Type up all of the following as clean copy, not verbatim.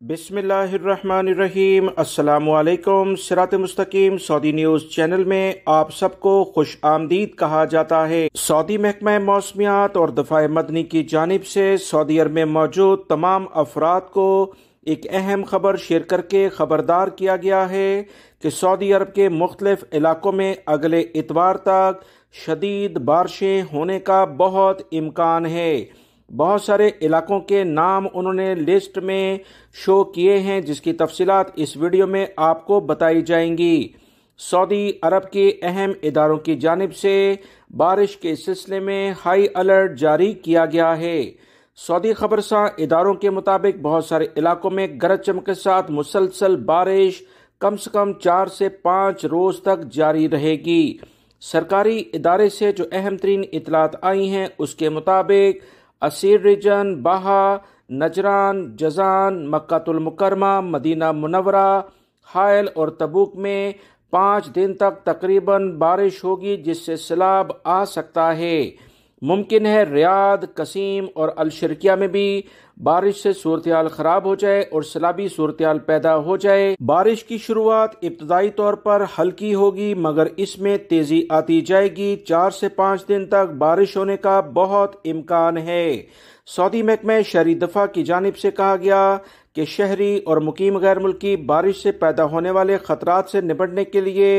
बिस्मिल्लाहिर्रहमानिर्रहीम। अस्सलामुअलैकुम। सिरात मुस्तकीम सऊदी न्यूज़ चैनल में आप सबको खुश आमदीद कहा जाता है। सऊदी महकमा मौसमियात और दफ़ा मदनी की जानिब से सऊदी अरब में मौजूद तमाम अफराद को एक अहम खबर शेयर करके खबरदार किया गया है कि सऊदी अरब के मुख्तलिफ इलाकों में अगले इतवार तक शदीद बारिशें होने का बहुत इम्कान है। बहुत सारे इलाकों के नाम उन्होंने लिस्ट में शो किए हैं, जिसकी तफसीलात इस वीडियो में आपको बताई जाएंगी। सऊदी अरब के अहम इदारों की जानिब से बारिश के सिलसिले में हाई अलर्ट जारी किया गया है। सऊदी खबरसां इदारों के मुताबिक बहुत सारे इलाकों में गरज चमक के साथ मुसलसल बारिश कम से कम 4 से 5 रोज तक जारी रहेगी। सरकारी इदारे से जो अहम तरीन इतलात आई हैं उसके मुताबिक असीर रीजन, बाहा, नजरान, जजान, मक्कातुल मुकरमा, मदीना मुनव्वरा, हायल और तबूक में 5 दिन तक तकरीबन बारिश होगी, जिससे सैलाब आ सकता है। मुमकिन है रियाद, कसीम और अलशरकिया में भी बारिश से सूरत-ए-हाल खराब हो जाए और सैलाबी सूरत-ए-हाल पैदा हो जाए। बारिश की शुरुआत इब्तदाई तौर पर हल्की होगी, मगर इसमें तेजी आती जाएगी। 4 से 5 दिन तक बारिश होने का बहुत इम्कान है। सऊदी महकमा शहरी दफा की जानिब से कहा गया कि शहरी और मुकीम गैर मुल्की बारिश से पैदा होने वाले खतरात से निपटने के लिए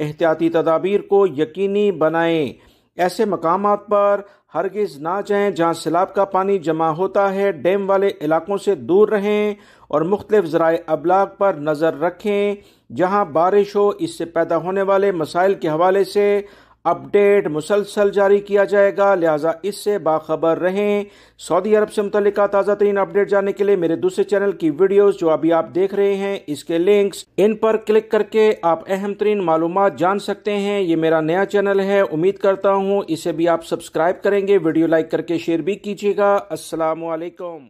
एहतियाती तदाबीर को यकीनी बनाएं। ऐसे मकामात पर हरगिज ना जाएं जहां सैलाब का पानी जमा होता है। डैम वाले इलाकों से दूर रहें और मुख्तलिफ ज़राए अबलाग पर नज़र रखें जहां बारिश हो। इससे पैदा होने वाले मसाइल के हवाले से अपडेट मुसलसल जारी किया जाएगा, लिहाजा इससे बाखबर रहें। सऊदी अरब से मुतल्लिका ताज़ा तरीन अपडेट जानने के लिए मेरे दूसरे चैनल की वीडियोस जो अभी आप देख रहे हैं, इसके लिंक्स इन पर क्लिक करके आप अहम तरीन मालूमात जान सकते हैं। ये मेरा नया चैनल है, उम्मीद करता हूँ इसे भी आप सब्सक्राइब करेंगे। वीडियो लाइक करके शेयर भी कीजिएगा। अस्सलामु अलैकुम।